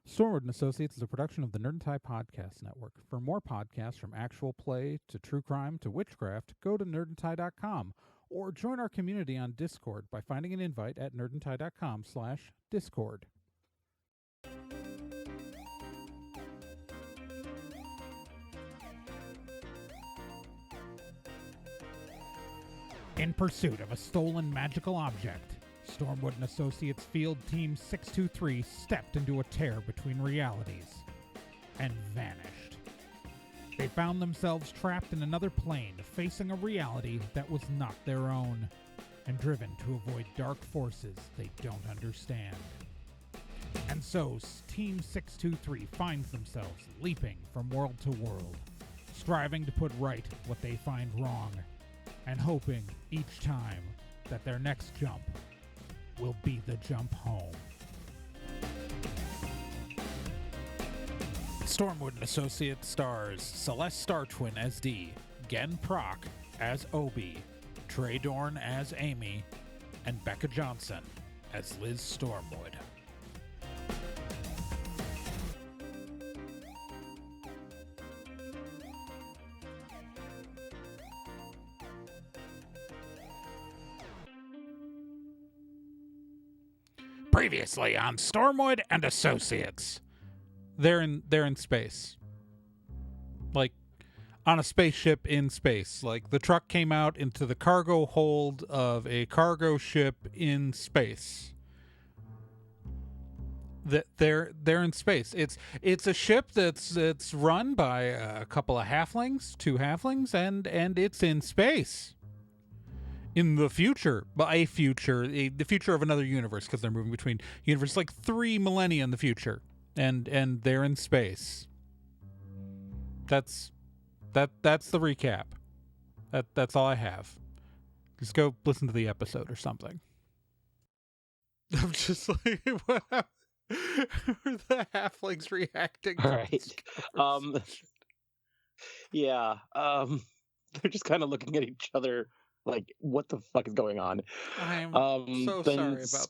Stormwood and Associates is a production of the Nerd and Tie Podcast Network. For more podcasts from actual play to true crime to witchcraft, go to nerdandtie.com or join our community on Discord by finding an invite at nerdandtie.com/discord. In pursuit of a stolen magical object, Stormwood and Associates Field Team 623 stepped into a tear between realities and vanished. They found themselves trapped in another plane, facing a reality that was not their own, and driven to avoid dark forces they don't understand. And so, Team 623 finds themselves leaping from world to world, striving to put right what they find wrong, and hoping each time that their next jump will be the jump home. Stormwood and Associates stars Celeste Star Twin as Dee, Gen Proc as Obi, Trey Dorn as Amy, and Becca Johnson as Liz Stormwood. Previously on Stormwood and Associates. They're in space. Like on a spaceship in space. Like the truck came out into the cargo hold of a cargo ship in space. They're in space. It's a ship that's run by a couple of halflings, two halflings, and it's in space. In the future, the future of another universe, because they're moving between universes, like 3 millennia in the future, and they're in space. That's the recap. That's all I have. Just go listen to the episode or something. I'm just like, what? How are the halflings reacting? All right. Yeah. They're just kind of looking at each other. Like, what the fuck is going on? I'm so sorry about this.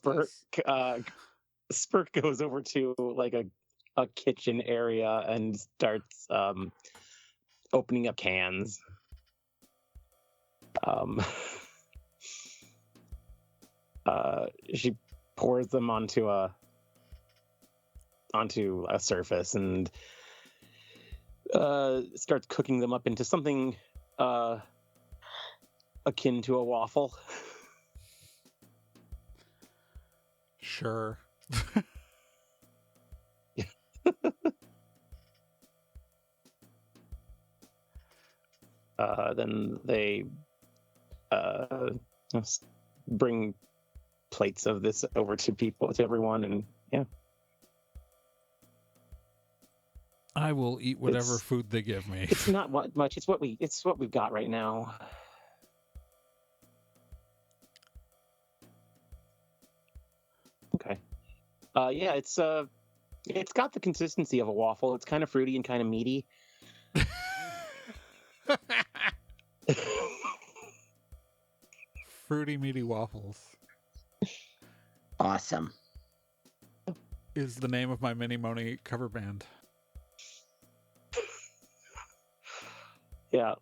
Spurk goes over to like a kitchen area and starts opening up cans. She pours them onto a surface and starts cooking them up into something akin to a waffle. Sure. Then they bring plates of this over to everyone, and yeah. I will eat whatever food they give me. It's not much. It's what we've got right now. Okay. Yeah, it's got the consistency of a waffle. It's kind of fruity and kind of meaty. Fruity meaty waffles. Awesome. Is the name of my Mini Moni cover band. Yeah.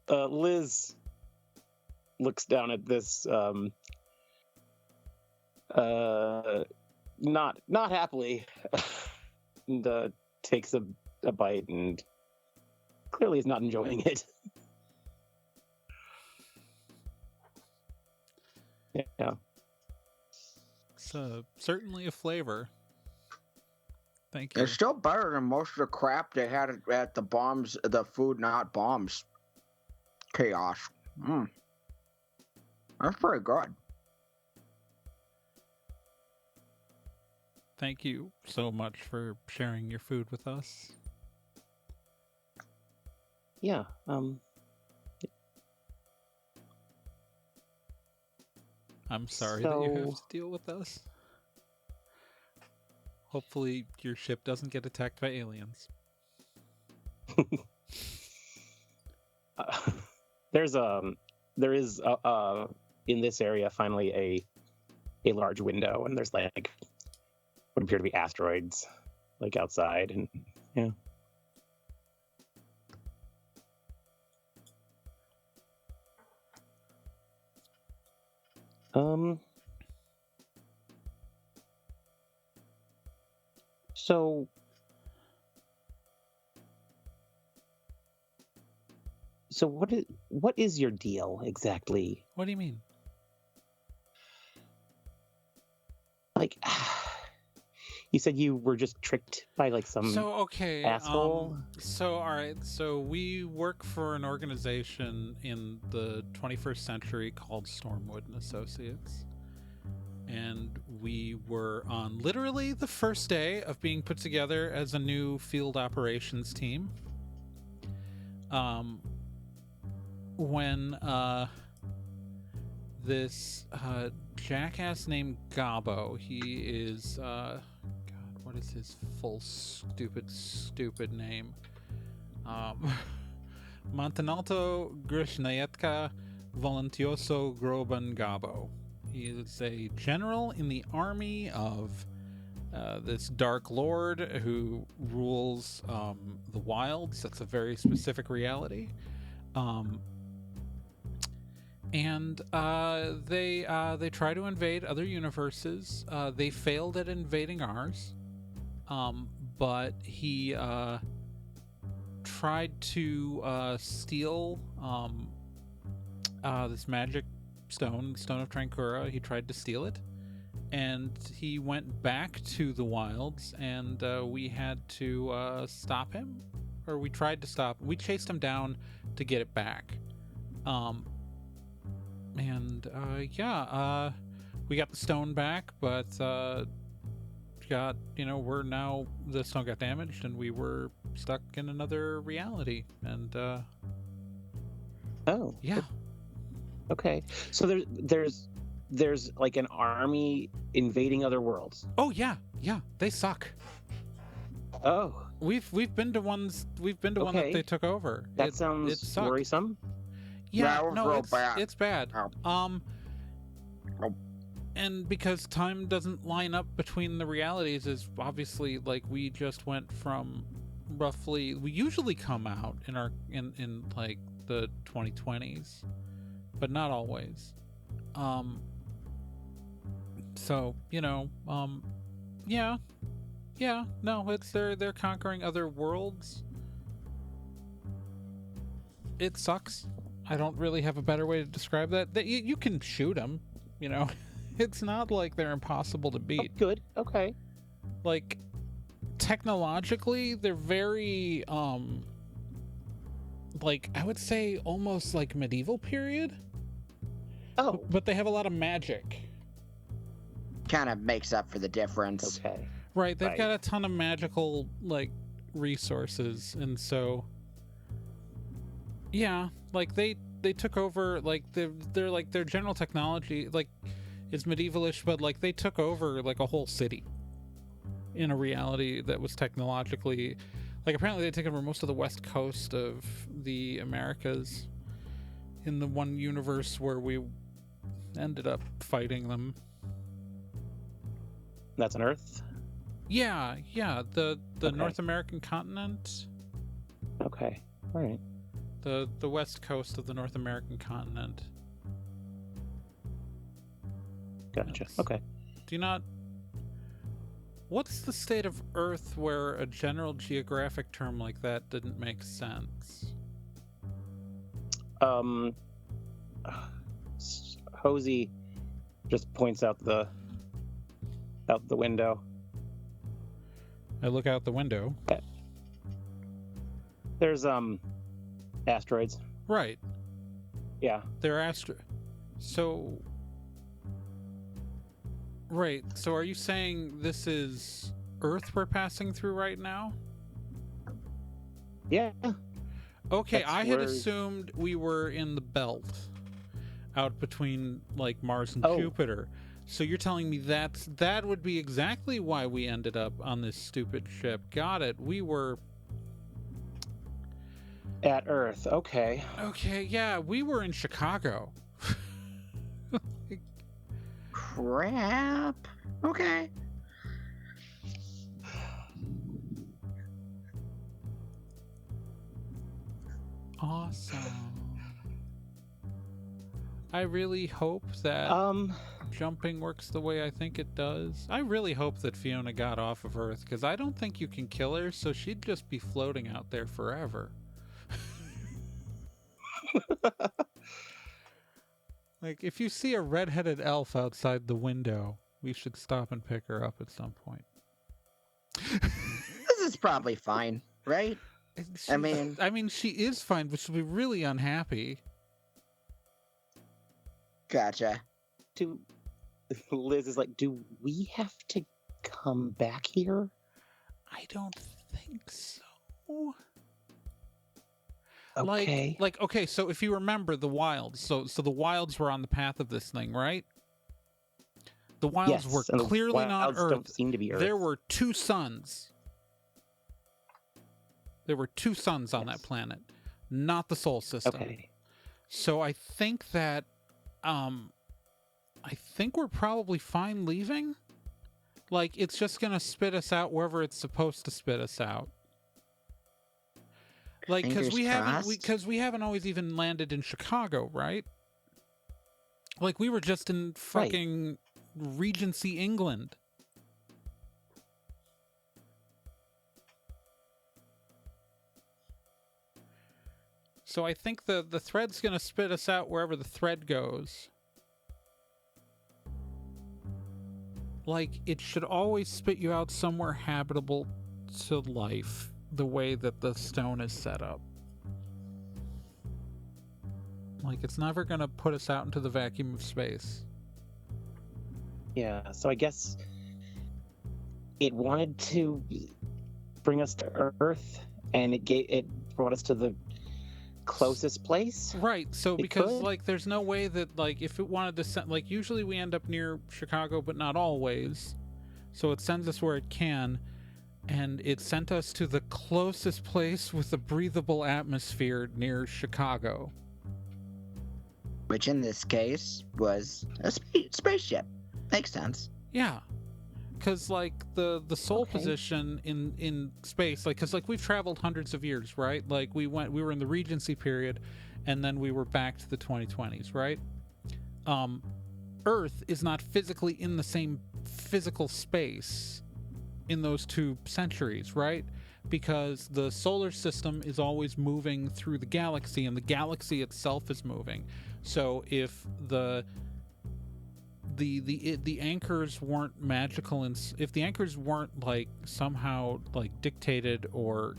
Liz looks down at this not happily and takes a bite and clearly is not enjoying it. Yeah. It's certainly a flavor. Thank you. It's still better than most of the crap they had at the Food Not Bombs chaos. That's pretty good. Thank you so much for sharing your food with us. Yeah. I'm sorry that you have to deal with us. Hopefully your ship doesn't get attacked by aliens. There is in this area finally a large window, and there's like what appear to be asteroids like outside, and yeah. So what is your deal exactly? What do you mean? Like, you said you were just tricked by like some So okay, asshole. all right. So we work for an organization in the 21st century called Stormwood and Associates, and we were on literally the first day of being put together as a new field operations team. When this jackass named Gabo, he is God, what is his full stupid name? Montanalto Grishnayetka Volantioso Groban Gabo. He is a general in the army of this Dark Lord who rules the wilds. That's a very specific reality. And they try to invade other universes. They failed at invading ours, but he tried to steal this magic stone of Trancura. He tried to steal it, and he went back to the wilds, and we had to stop him, or we tried to stop. We chased him down to get it back. We got the stone back, but the stone got damaged, and we were stuck in another reality. And Oh, yeah. Okay. So there's like an army invading other worlds. Oh yeah, they suck. Oh, We've been to one that they took over. That sounds sucked. worrisome. Yeah, That was no, real bad. it's bad. Oh. And because time doesn't line up between the realities, is obviously like we just went from roughly. We usually come out in like the 2020s, but not always. So no, it's they're conquering other worlds. It sucks. I don't really have a better way to describe that. That you can shoot them, It's not like they're impossible to beat. Oh, good. Okay. Like, technologically, they're very, like, I would say almost like medieval period. Oh. But they have a lot of magic. Kind of makes up for the difference. Okay. Right, they've got a ton of magical, like, resources, and so... Yeah, like they took over, like they're like their general technology like is medievalish, but like they took over like a whole city in a reality that was technologically, like apparently they took over most of the west coast of the Americas in the one universe where we ended up fighting them. That's on Earth? Yeah, the Okay. North American continent. Okay. All right. The west coast of the North American continent. Gotcha. Yes. Okay. Do you not... What's the state of Earth where a general geographic term like that didn't make sense? Hosey just points out the window. I look out the window. There's asteroids. Right. Yeah. They're So... Right, so are you saying this is Earth we're passing through right now? Yeah. Okay, That's I had where- assumed we were in the belt, out between, like, Mars and Oh. Jupiter. So you're telling me that would be exactly why we ended up on this stupid ship. Got it. We were... At Earth. Okay. Okay, yeah, we were in Chicago. Crap. Okay. Awesome. I really hope that jumping works the way I think it does. I really hope that Fiona got off of Earth, because I don't think you can kill her, so she'd just be floating out there forever. Like, if you see a red-headed elf outside the window, we should stop and pick her up at some point. This is probably fine, right? I mean, she is fine, but she'll be really unhappy. Gotcha. Liz is like, do we have to come back here? I don't think so. Okay. Okay, so if you remember the wilds, so the wilds were on the path of this thing, right? The wilds were and the clearly not wilds Earth. Don't seem to be Earth. There were two suns. There were two suns on that planet, not the Sol system. Okay. So I think that, I think we're probably fine leaving. Like, it's just gonna spit us out wherever it's supposed to spit us out. Like, because we haven't always even landed in Chicago, right? Like, we were just in fucking Regency, England. So I think the thread's gonna spit us out wherever the thread goes. Like, it should always spit you out somewhere habitable to life, the way that the stone is set up. Like, it's never gonna put us out into the vacuum of space. Yeah, so I guess it wanted to bring us to Earth, and it brought us to the closest place. Right, so because like there's no way that, like, if it wanted to send, like, usually we end up near Chicago, but not always. So it sends us where it can, and it sent us to the closest place with a breathable atmosphere near Chicago. Which in this case was a spaceship. Makes sense. Yeah. Because, like, the Sol position in space, like, because, like, we've traveled hundreds of years, right? Like, we were in the Regency period, and then we were back to the 2020s, right? Earth is not physically in the same physical space in those 2 centuries, right? Because the solar system is always moving through the galaxy, and the galaxy itself is moving. So if the anchors weren't magical, and if the anchors weren't, like, somehow, like, dictated or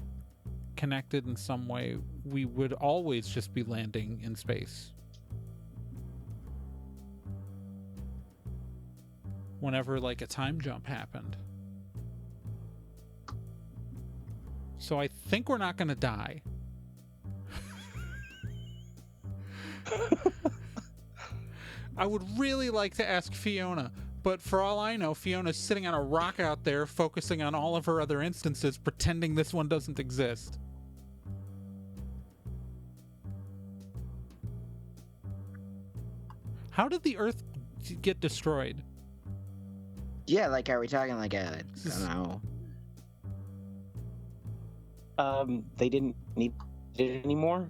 connected in some way, we would always just be landing in space whenever, like, a time jump happened. So I think we're not gonna die. I would really like to ask Fiona, but for all I know, Fiona's sitting on a rock out there focusing on all of her other instances, pretending this one doesn't exist. How did the Earth get destroyed? Yeah, like, are we talking like a, I don't know. They didn't need it anymore.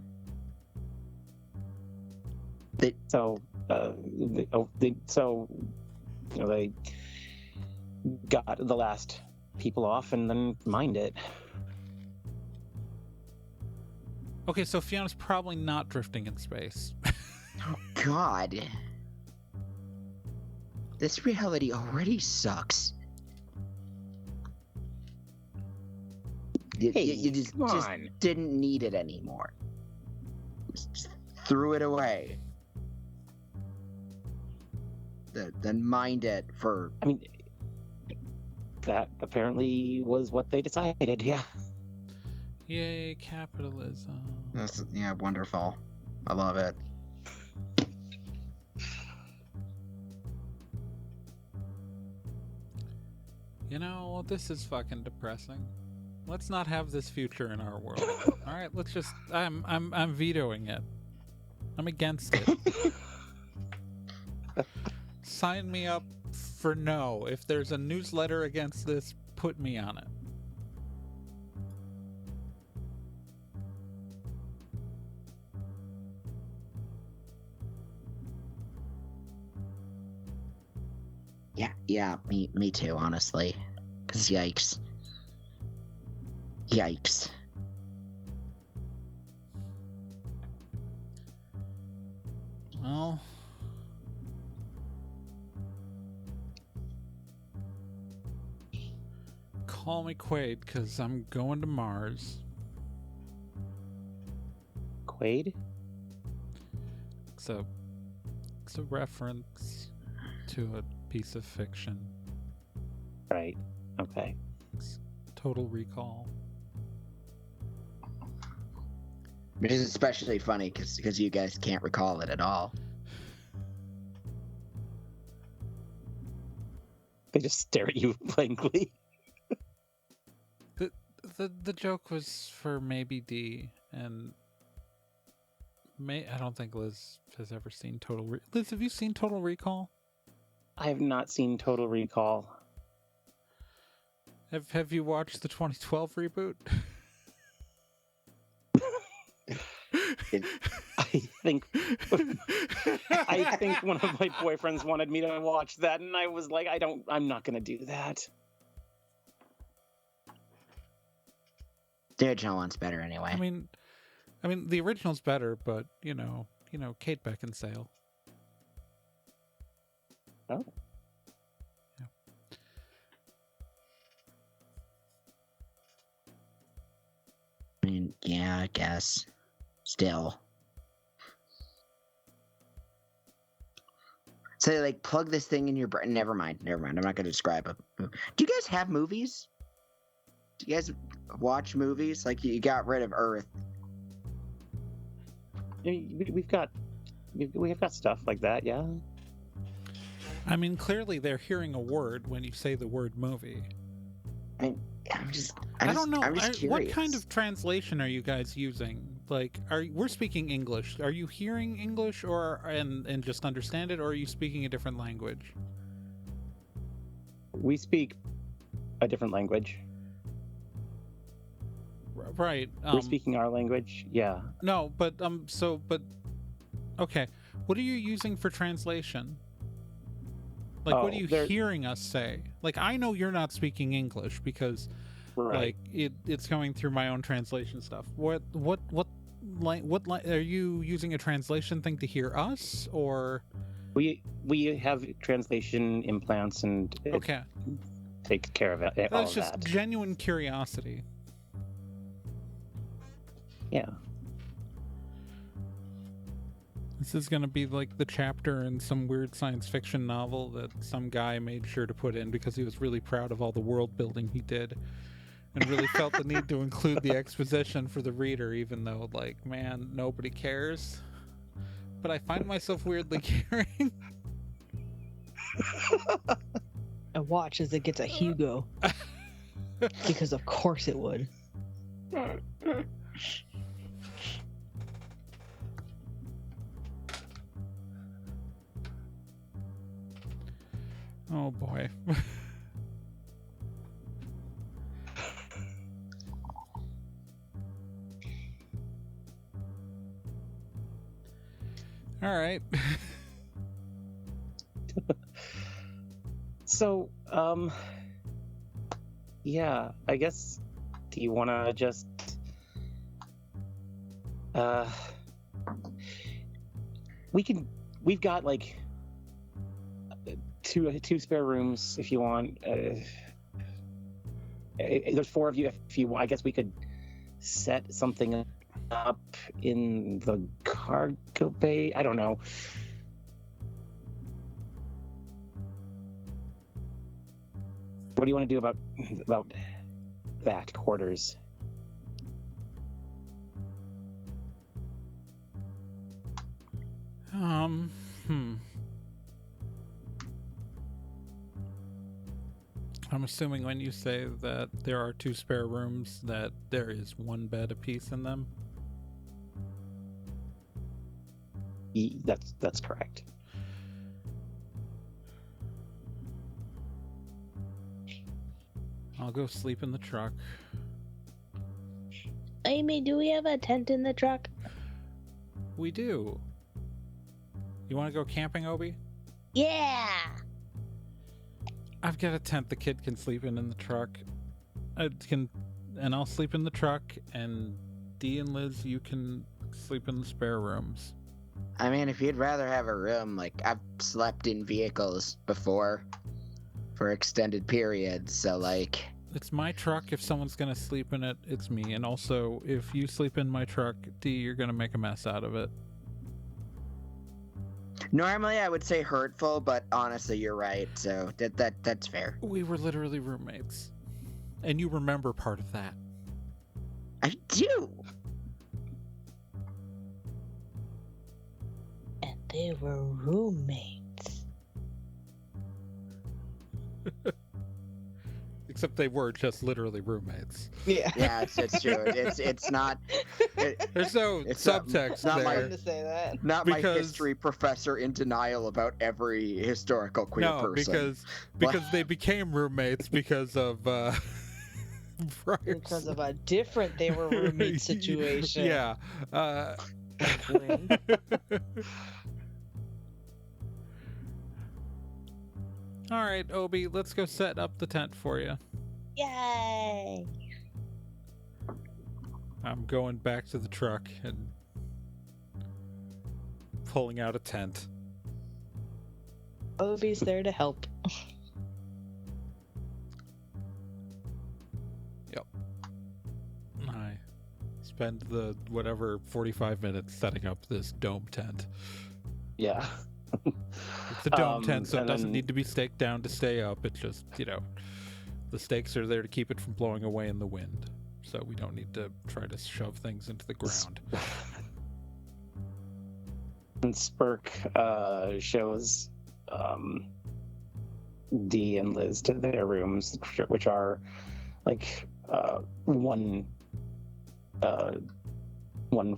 They got the last people off and then mined it. Okay, so Fiona's probably not drifting in space. Oh, God. This reality already sucks. You just didn't need it anymore. Just threw it away. Then mined it for... I mean, that apparently was what they decided, yeah. Yay, capitalism. That's, yeah, wonderful. I love it. You know, this is fucking depressing. Let's not have this future in our world. All right, let's just... I'm vetoing it. I'm against it. Sign me up for no. If there's a newsletter against this, put me on it. Yeah, me too, honestly. Cause yikes. Yikes. Well, call me Quaid, because I'm going to Mars. Quaid? So, it's a reference to a piece of fiction. Right. Okay. It's Total Recall. Which is especially funny because you guys can't recall it at all. They just stare at you blankly. The joke was for maybe D, and I don't think Liz has ever seen Liz, have you seen Total Recall? I have not seen Total Recall. Have you watched the 2012 reboot? I think one of my boyfriends wanted me to watch that, and I was like, I'm not gonna do that. The original one's better anyway. I mean, the original's better, but you know, Kate Beckinsale. Oh. Yeah. I mean, yeah, I guess. Still. So, like, plug this thing in your brain. Never mind. I'm not going to describe it. Do you guys have movies? Do you guys watch movies? Like, you got rid of Earth. We've got stuff like that, yeah. I mean, clearly they're hearing a word when you say the word movie. I don't know. I'm just curious. What kind of translation are you guys using? Like, we're speaking English. Are you hearing English and just understand it, or are you speaking a different language? We speak a different language. Right. We're speaking our language, yeah. No, but okay. What are you using for translation? Like, what are you hearing us say? Like, I know you're not speaking English because, right. like, it's going through my own translation stuff. What are you using a translation thing to hear us, or? We have translation implants and okay, take care of it. That's just genuine curiosity. Yeah. This is going to be like the chapter in some weird science fiction novel that some guy made sure to put in because he was really proud of all the world building he did and really felt the need to include the exposition for the reader, even though, like, man, nobody cares. But I find myself weirdly caring. I watch as it gets a Hugo. Because of course it would. Oh boy. All right. So, yeah, I guess, do you want to just, we've got like two spare rooms if you want. There's four of you if you want. I guess we could set something up in the cargo bay. I don't know. What do you want to do about that quarters? I'm assuming when you say that there are two spare rooms, that there is one bed apiece in them. That's correct. I'll go sleep in the truck. Amy, do we have a tent in the truck? We do. You want to go camping, Obi? Yeah! I've got a tent the kid can sleep in the truck. I'll sleep in the truck, and Dee and Liz, you can sleep in the spare rooms. I mean, if you'd rather have a room, like, I've slept in vehicles before for extended periods, so, like... It's my truck. If someone's gonna sleep in it, it's me. And also, if you sleep in my truck, Dee, you're gonna make a mess out of it. Normally, I would say hurtful, but honestly, you're right, so that's fair. We were literally roommates. And you remember part of that. I do! And they were roommates. Except they were just literally roommates. Yeah. Yeah, it's true. It's not... There's no It's subtext not there. Fun to say that. Not my Because- history professor in denial about every historical queer No, person. because they became roommates because of Because of a different they were roommate situation. Yeah. All right, Obi, let's go set up the tent for you. Yay! I'm going back to the truck and pulling out a tent. Obi's there to help. I spend the whatever 45 minutes setting up this dome tent. Yeah. It's a dome tent, so it and doesn't then- need to be staked down to stay up. It's just, the stakes are there to keep it from blowing away in the wind. So we don't need to try to shove things into the ground. And Spurk shows Dee and Liz to their rooms, which are like one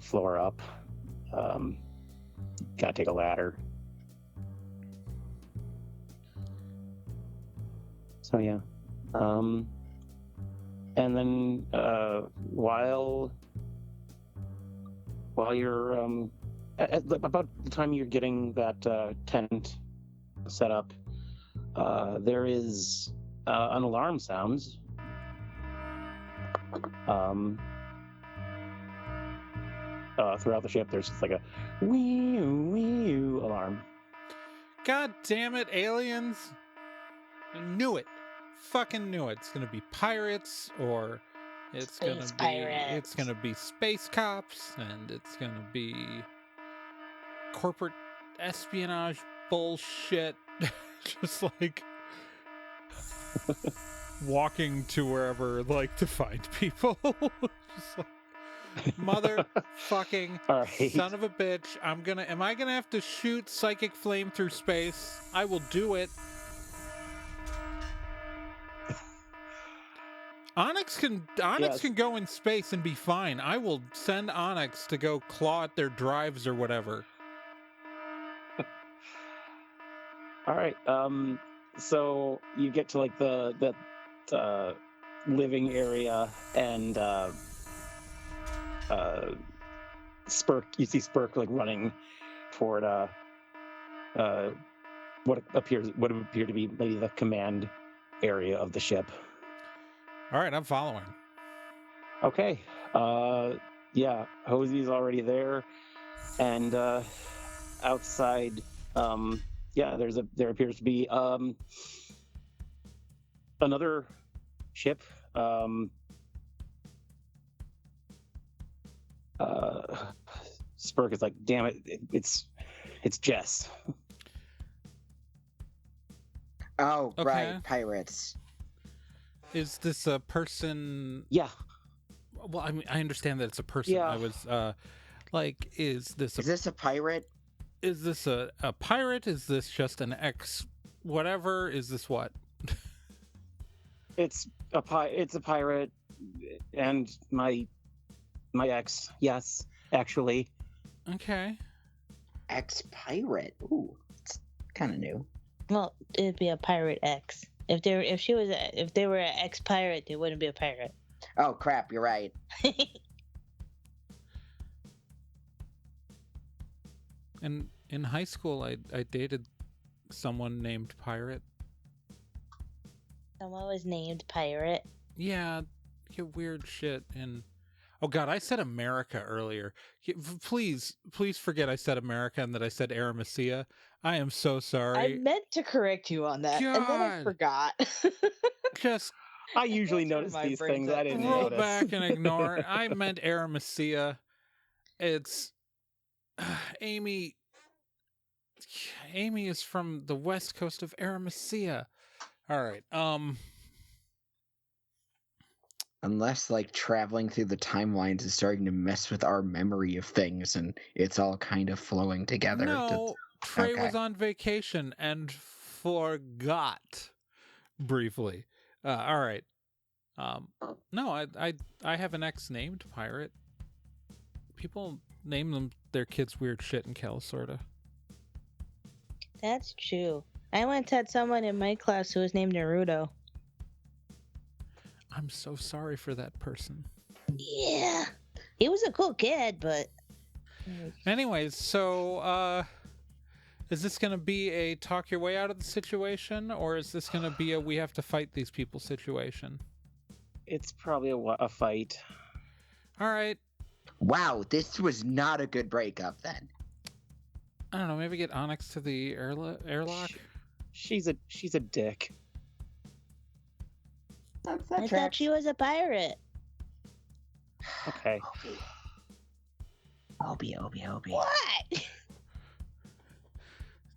floor up. Gotta take a ladder. So yeah. And then while you're about the time you're getting that tent set up, there is an alarm sounds. Throughout the ship, there's just like a wee alarm. God damn it, aliens! I knew it. Fucking knew it. It's gonna be pirates, or it's Space it's gonna be space cops, and it's gonna be corporate espionage bullshit. Just like walking to wherever, like, to find people. Just like, motherfucking All right. son of a bitch. Am I gonna have to shoot psychic flame through space? I will do it. Onyx can Yes. go in space and be fine. I will send Onyx to go claw at their drives or whatever. All right. So you get to like the living area, and Spurk. You see Spurk like running toward what would appear to be maybe the command area of the ship. All right, I'm following. Okay. Yeah, Hosey's already there, and outside, yeah, there appears to be another ship. Spurk is like, damn it, it's Jess. Oh, Okay. right, pirates. Is this a person? Yeah. Well, I mean, I understand that it's a person. Yeah. I was like, is this Is this a pirate? a pirate? Is this just an ex whatever? Is this what? It's a pirate, and my ex. Yes, actually. Okay. Ex-pirate. Ooh, it's kind of new. Well, it'd be a pirate X. If they were an ex-pirate, they wouldn't be a pirate. Oh, crap, you're right. And in high school, I dated someone named Pirate. Someone was named Pirate. Yeah, get weird shit. And oh god, I said America earlier. Please forget I said America and that I said Aramecia. I am so I sorry. meant to correct you on that, and then I God. forgot. Just I usually That's where notice my these brain's things. at I didn't today. roll notice. back and ignore. I meant Aramecia. It's Amy. Amy is from the west coast of Aramecia. All right. Unless like traveling through the timelines is starting to mess with our memory of things, and it's all kind of flowing together. No, Trey okay. was on vacation and forgot briefly. All right. No, I have an ex named Pirate. People name their kids weird shit in Calisorta. That's true. I once had someone in my class who was named Naruto. I'm so sorry for that person. Yeah. He was a cool kid, but... Anyways, so is this going to be a talk your way out of the situation, or is this going to be a we have to fight these people situation? It's probably a fight. All right. Wow, this was not a good breakup then. I don't know, maybe get Onyx to the airlock? She's a dick. I thought she was a pirate. Okay. Obi. What?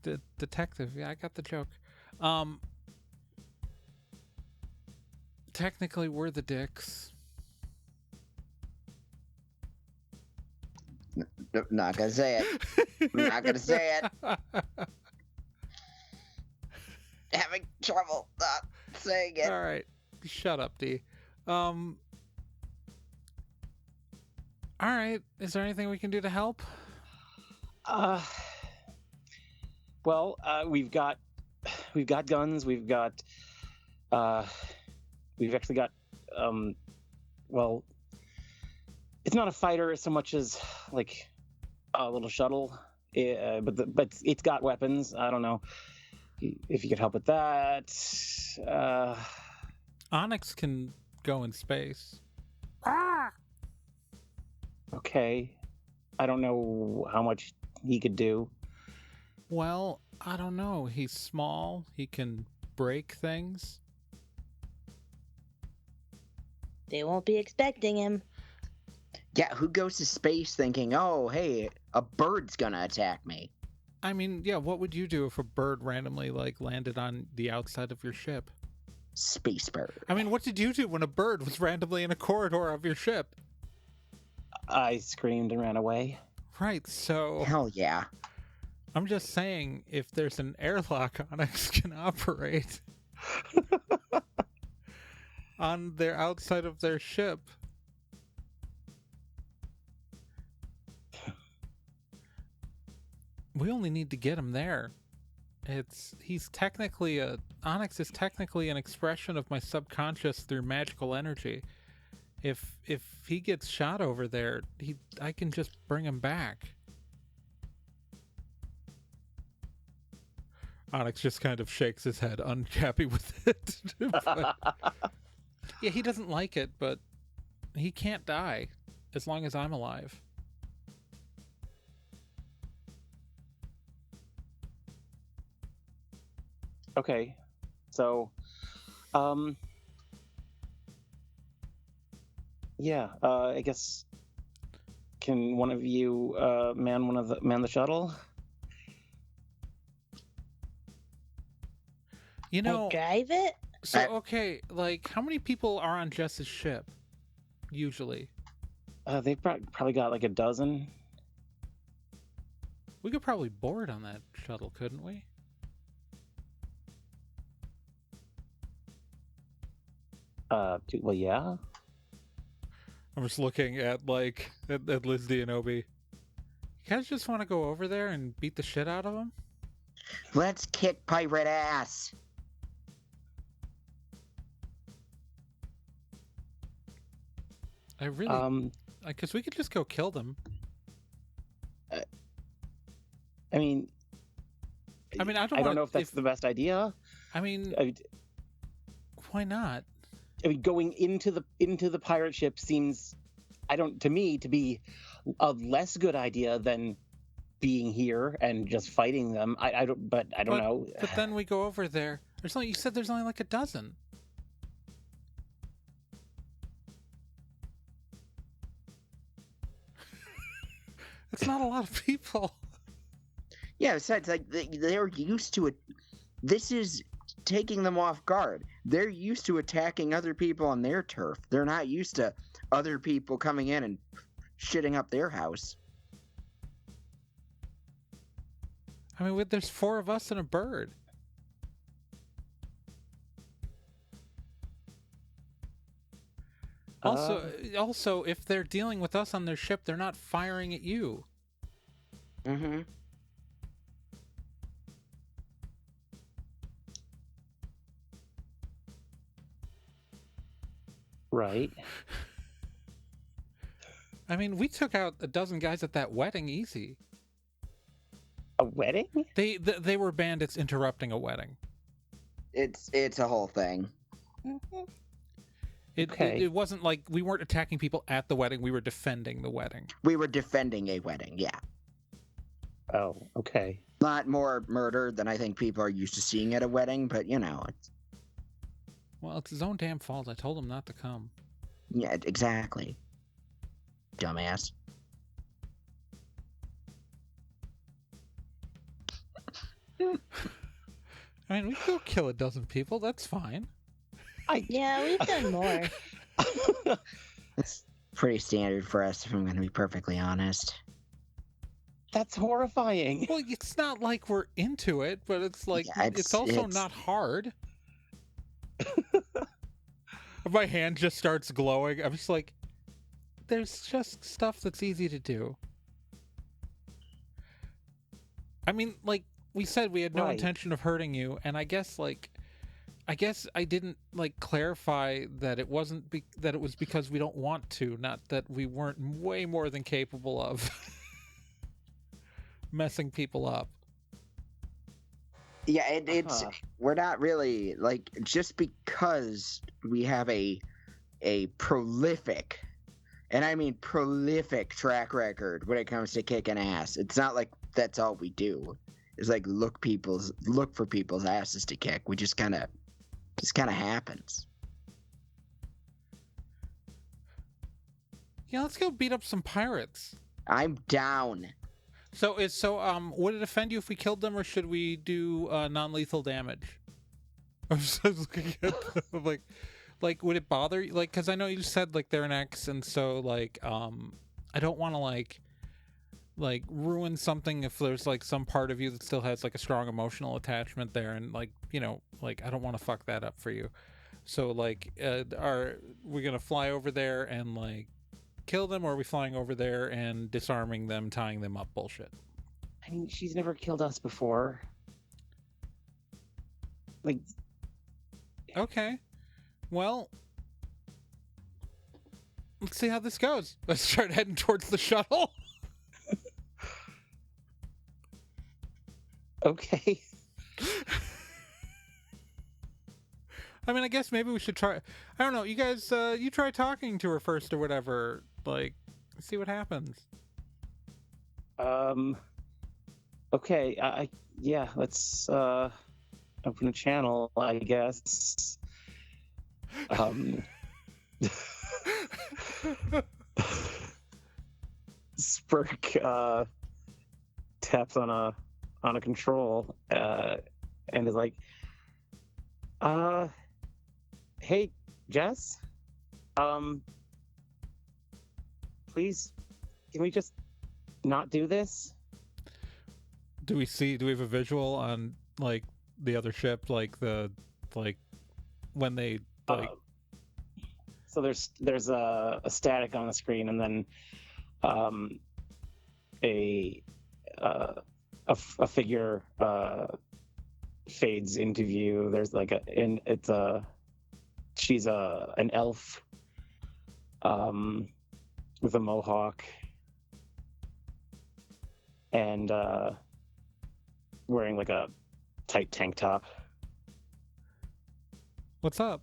The detective, yeah, I got the joke. Technically, we're the dicks. Nope, not gonna say it. Not gonna say it. Having trouble not saying it. All right, shut up, D. All right, is there anything we can do to help? Well, we've got guns. We've actually got well, it's not a fighter so much as like a little shuttle, but it's got weapons. I don't know if you could help with that. Onyx can go in space. Okay, I don't know how much he could do. Well, I don't know. He's small. He can break things. They won't be expecting him. Yeah, who goes to space thinking, oh, hey, a bird's gonna attack me? I mean, yeah, what would you do if a bird randomly, like, landed on the outside of your ship? Space bird. I mean, what did you do when a bird was randomly in a corridor of your ship? I screamed and ran away. Right, so Hell yeah. I'm just saying, if there's an airlock Onyx can operate on their outside of their ship, we only need to get him there. Onyx is technically an expression of my subconscious through magical energy. If he gets shot over there, I can just bring him back. Onyx just kind of shakes his head, unhappy with it. But, yeah, he doesn't like it, but he can't die as long as I'm alive. Okay, so, yeah, I guess, can one of you man the shuttle? You know, I drive it? so okay, like how many people are on Jess's ship usually? They've probably got like a dozen. We could probably board on that shuttle, couldn't we? Well, yeah. I'm just looking at at Liz D and Obi. You guys just want to go over there and beat the shit out of them? Let's kick pirate ass. I really, because we could just go kill them. I mean, I don't know if that's the best idea. I mean, why not? I mean, going into the pirate ship seems, to me, to be a less good idea than being here and just fighting them. I don't know. But then we go over there. You said there's only like a dozen. It's not a lot of people. Yeah, besides, like, they're used to it. This is taking them off guard. They're used to attacking other people on their turf. They're not used to other people coming in and shitting up their house. I mean, there's 4 of us and a bird. Also, if they're dealing with us on their ship, they're not firing at you. Mm-hmm. Right. I mean, we took out a dozen guys at that wedding easy. A wedding? They were bandits interrupting a wedding. It's a whole thing. It wasn't like we weren't attacking people at the wedding. We were defending the wedding. We were defending a wedding, yeah. Oh, okay. Not more murder than I think people are used to seeing at a wedding, but it's... Well, it's his own damn fault. I told him not to come. Yeah, exactly. Dumbass. I mean, we could go kill a dozen people. That's fine. Yeah, we've done more. It's pretty standard for us, if I'm going to be perfectly honest. That's horrifying. Well, it's not like we're into it, but it's like, Yeah, it's also not hard. My hand just starts glowing. I'm just like, there's just stuff that's easy to do. I mean, like we said, we had no intention of hurting you, and I guess I didn't clarify that it wasn't that it was because we don't want to, not that we weren't way more than capable of messing people up. Yeah, it's we're not really just because we have a prolific, and I mean prolific track record when it comes to kicking ass. It's not like that's all we do. It's like look for people's asses to kick. We just kind of happens. Yeah, let's go beat up some pirates. I'm down. So would it offend you if we killed them, or should we do non-lethal damage? I'm just looking at them, like would it bother you? Because I know you said they're an ex, and so I don't want to ruin something if there's some part of you that still has a strong emotional attachment there, and I don't want to fuck that up for you. So are we gonna fly over there and kill them, or are we flying over there and disarming them, tying them up? Bullshit. I mean, she's never killed us before. Okay. Well, let's see how this goes. Let's start heading towards the shuttle. Okay. I mean, I guess maybe we should try. I don't know. You guys, you try talking to her first or whatever. See what happens. Okay. Yeah. Let's open a channel, I guess. Spurk taps on a control and is like, hey, Jess, please, can we just not do this? Do we have a visual on the other ship, when they so there's a static on the screen, and then a figure fades into view. There's she's an elf with a mohawk and wearing a tight tank top. What's up?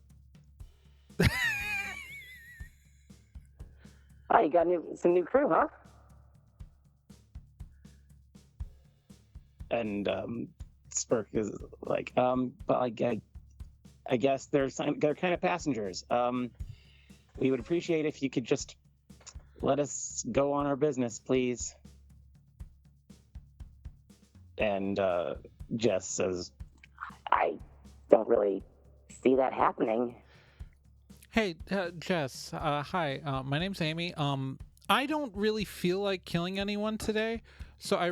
Oh, you got some new crew, huh? And Spurk is like, but I guess they're kind of passengers. We would appreciate if you could just let us go on our business, please. And Jess says, I don't really see that happening. Hey, Jess. Hi. My name's Amy. I don't really feel like killing anyone today, so I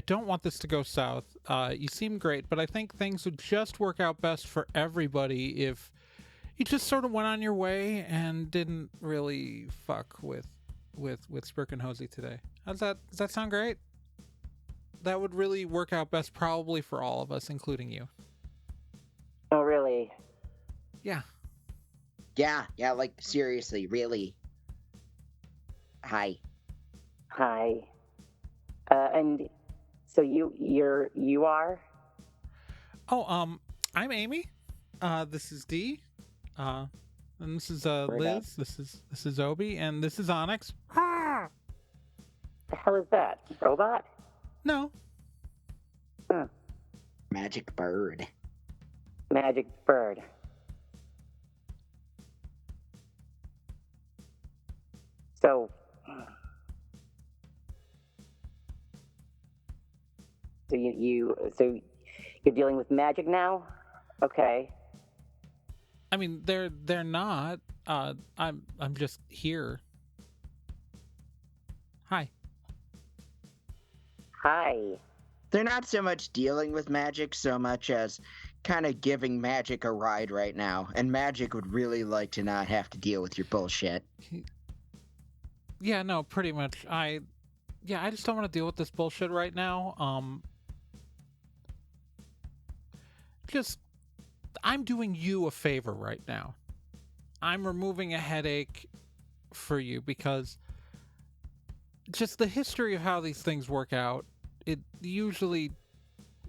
don't want this to go south. You seem great, but I think things would just work out best for everybody if you just sort of went on your way and didn't really fuck with Spurk and Hosey today. Does that sound great? That would really work out best probably for all of us, including you. Oh, really? Yeah. Yeah, like seriously, really. Hi. And so you are? Oh, I'm Amy. This is Dee. And this is Liz. This is Obi, and this is Onyx. The hell is that? Robot? No. Magic bird. Magic bird. So you're dealing with magic now? Okay. I mean, they're not. I'm just here. Hi. They're not so much dealing with magic so much as kind of giving magic a ride right now, and magic would really like to not have to deal with your bullshit. Yeah, no, pretty much. I just don't want to deal with this bullshit right now. I'm doing you a favor right now. I'm removing a headache for you because just the history of how these things work out, it usually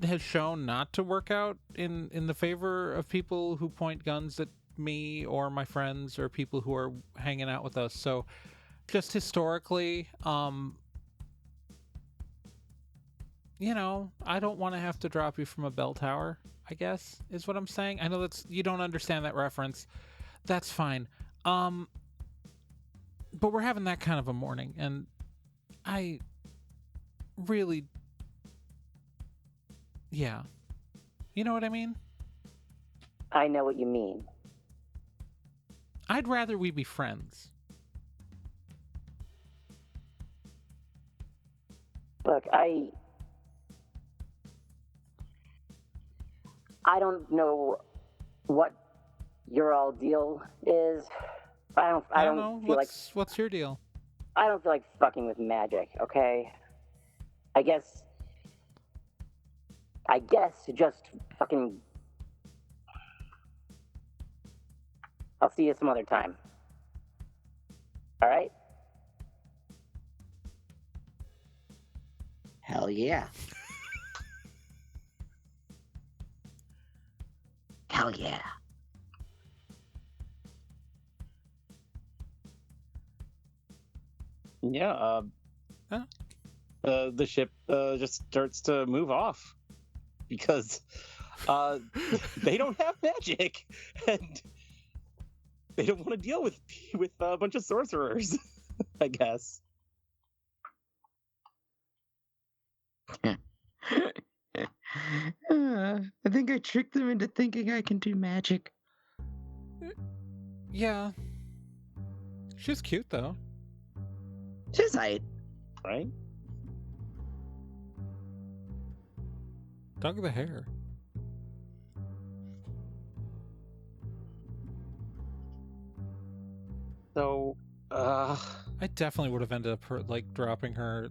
has shown not to work out in the favor of people who point guns at me or my friends or people who are hanging out with us. So just historically, I don't want to have to drop you from a bell tower, I guess, is what I'm saying. I know you don't understand that reference. That's fine. But we're having that kind of a morning, and I really, yeah. You know what I mean? I know what you mean. I'd rather we be friends. Look, I don't know what your all deal is. I don't know. feel What's your deal? I don't feel like fucking with magic, okay? I guess just fucking I'll see you some other time. All right? Hell yeah. Hell yeah. Yeah, the ship just starts to move off because they don't have magic and they don't want to deal with a bunch of sorcerers, I guess. I think I tricked them into thinking I can do magic. Yeah. She's cute, though. She's right. Right? Look at the hair. So, I definitely would have ended up dropping her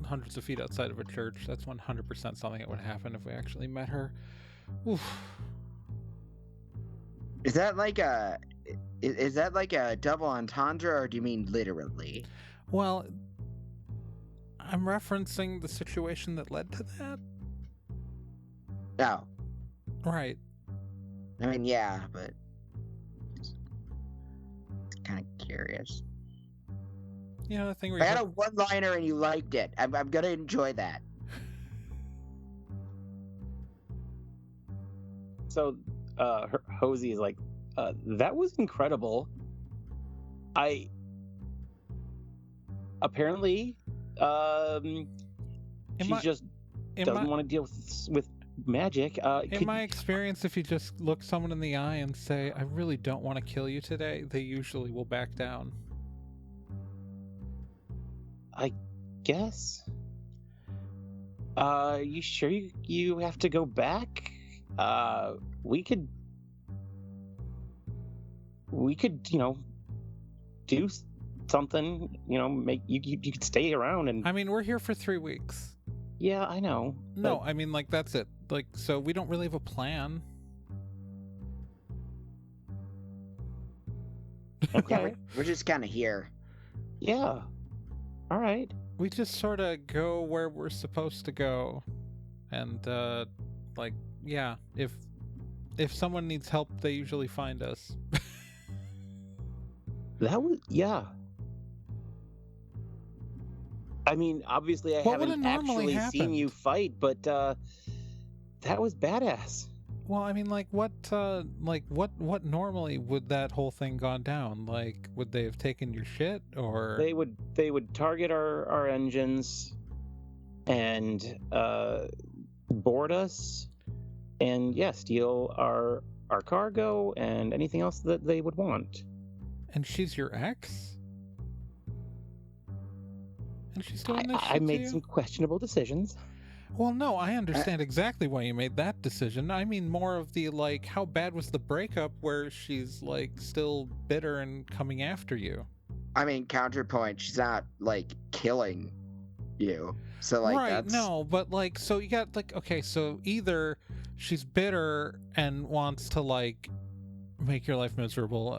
hundreds of feet outside of a church. That's 100% something that would happen if we actually met her. Oof. Is that like a double entendre, or do you mean literally? Well, I'm referencing the situation that led to that. No. Right. I mean, yeah, but kind of curious. You know, the thing I where had a one-liner and you liked it. I'm gonna enjoy that. So, Hosey is like, that was incredible. Apparently, she just doesn't want to deal with magic. In my experience, if you just look someone in the eye and say, I really don't want to kill you today, they usually will back down. I guess. You sure you have to go back? We could, do something, make you could stay around and. I mean, we're here for 3 weeks. Yeah, I know. No, I mean, like, that's it. Like, so we don't really have a plan. Okay. Yeah, we're just kind of here. Yeah. All right. We just sort of go where we're supposed to go. And, like, yeah, if someone needs help, they usually find us. Yeah. I mean, obviously, I What would haven't have normally actually seen happened? you fight, but that was badass. Well, I mean, like, what normally would that whole thing gone down? Like, would they have taken your shit, or They would target our engines and board us, and steal our cargo and anything else that they would want. And she's your ex? And she's doing this I shit to made you? some questionable decisions. Well, no, I understand exactly why you made that decision. I mean more of the, like, how bad was the breakup where she's, like, still bitter and coming after you? I mean, counterpoint, she's not, like, killing you. So, like, right, that's... no, but, like, so you got, like, okay, so either she's bitter and wants to, like, make your life miserable,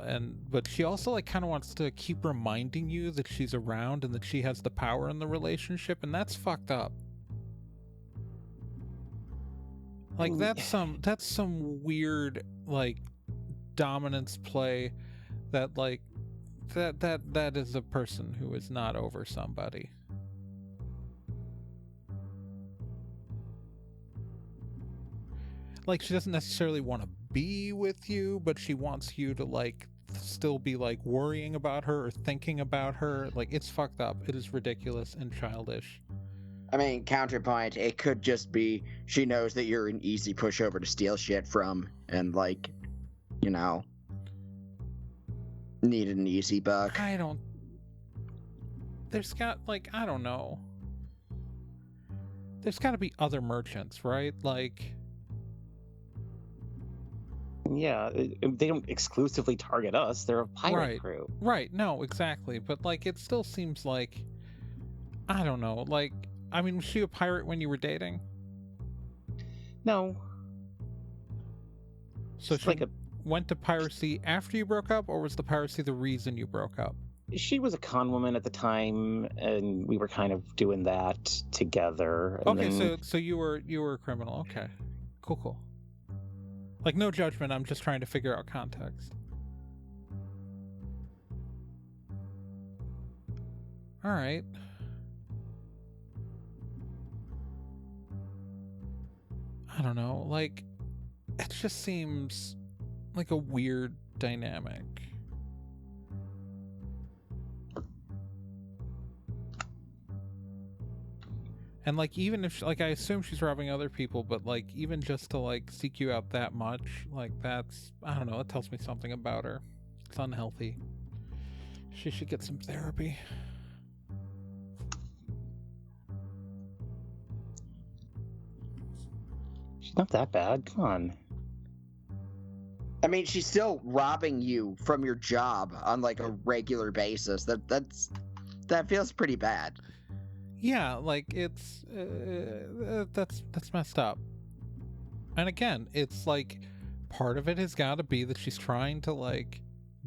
but she also, like, kind of wants to keep reminding you that she's around and that she has the power in the relationship, and that's fucked up. Like, that's some weird, like, dominance play that, like, that is a person who is not over somebody. Like, she doesn't necessarily want to be with you, but she wants you to, like, still be, like, worrying about her or thinking about her. Like, it's fucked up. It is ridiculous and childish. I mean, counterpoint, it could just be she knows that you're an easy pushover to steal shit from, and, like, need an easy buck. There's got, like, I don't know. There's got to be other merchants, right? Like... Yeah, they don't exclusively target us. They're a pirate crew. Right, no, exactly. But, like, it still seems like... I don't know, like... I mean, was she a pirate when you were dating? No. So she went to piracy after you broke up, or was the piracy the reason you broke up? She was a con woman at the time, and we were kind of doing that together. And Okay, so you were a criminal. Okay, cool. Like, no judgment. I'm just trying to figure out context. All right. I don't know, like, it just seems like a weird dynamic. And, like, even if, like, I assume she's robbing other people, but, like, even just to, like, seek you out that much, like, that's, I don't know, it tells me something about her. It's unhealthy. She should get some therapy. She's not that bad. Come on. I mean, she's still robbing you from your job on, like, a regular basis. That feels pretty bad. Yeah, like, it's that's messed up. And again, it's like part of it has got to be that she's trying to, like,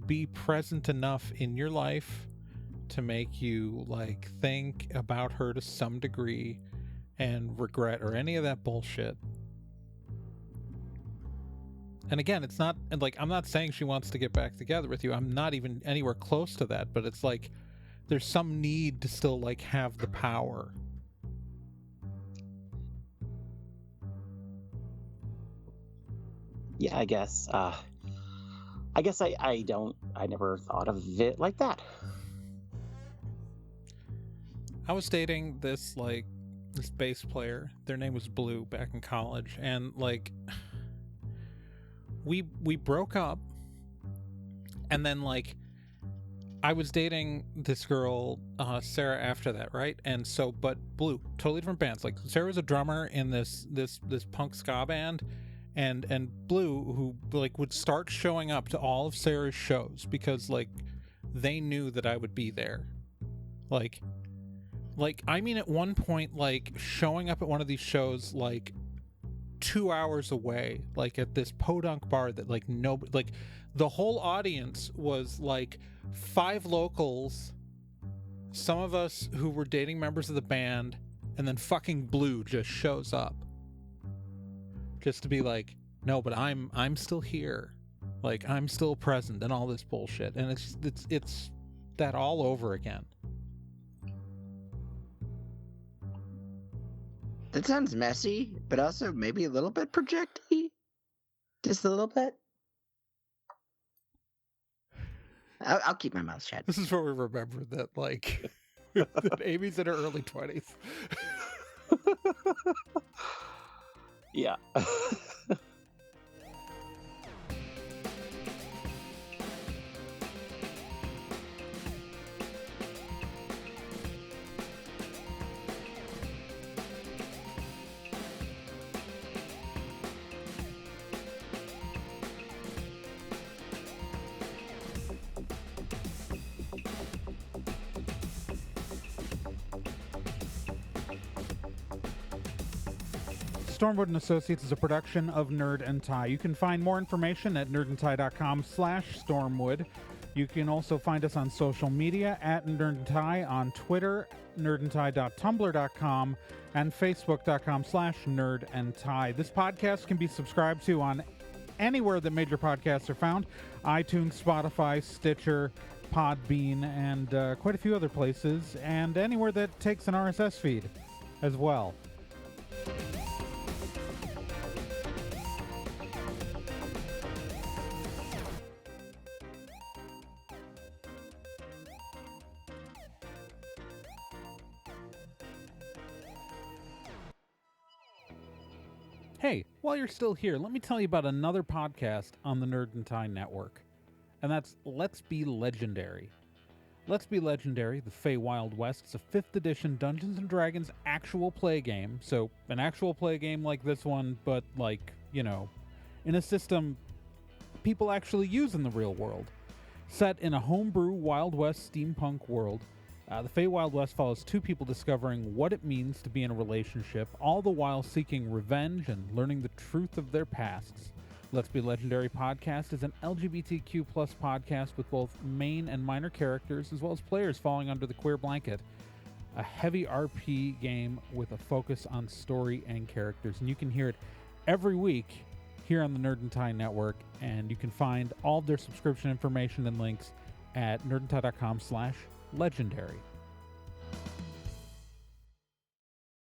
be present enough in your life to make you, like, think about her to some degree and regret or any of that bullshit. And again, it's not, and like, I'm not saying she wants to get back together with you. I'm not even anywhere close to that, but it's like there's some need to still like have the power. Yeah, I guess. I never thought of it like that. I was dating this bass player. Their name was Blue back in college, and like we broke up, and then like I was dating this girl Sarah after that, right? And so, but Blue, totally different bands. Like Sarah was a drummer in this punk ska band, and Blue, who like would start showing up to all of Sarah's shows because like they knew that I would be there. Like I mean, at one point, like showing up at one of these shows like 2 hours away, like at this podunk bar that like nobody, like the whole audience was like 5 locals, some of us who were dating members of the band, and then fucking Blue just shows up just to be like, no, but I'm still here, like I'm still present, and all this bullshit. And it's that all over again. That sounds messy, but also maybe a little bit projecty. Just a little bit. I'll keep my mouth shut. This is where we remember that, like, that Amy's in her early 20s. Yeah. Stormwood and Associates is a production of Nerd and Tie. You can find more information at nerdandtie.com/Stormwood. You can also find us on social media at Nerd and Tie on Twitter, nerdandtie.tumblr.com, and facebook.com/nerdandtie. This podcast can be subscribed to on anywhere that major podcasts are found: iTunes, Spotify, Stitcher, Podbean, and quite a few other places, and anywhere that takes an RSS feed as well. Hey, while you're still here, let me tell you about another podcast on the Nerd and Tie Network, and that's Let's Be Legendary. Let's Be Legendary, the Fey Wild West, is a 5th edition Dungeons & Dragons actual play game. So, an actual play game like this one, but like, you know, in a system people actually use in the real world. Set in a homebrew Wild West steampunk world, the Fey Wild West follows 2 people discovering what it means to be in a relationship, all the while seeking revenge and learning the truth of their pasts. Let's Be Legendary podcast is an LGBTQ+ podcast with both main and minor characters, as well as players falling under the queer blanket. A heavy RP game with a focus on story and characters. And you can hear it every week here on the Nerd and Tie Network, and you can find all of their subscription information and links at nerdandtie.com/legendary.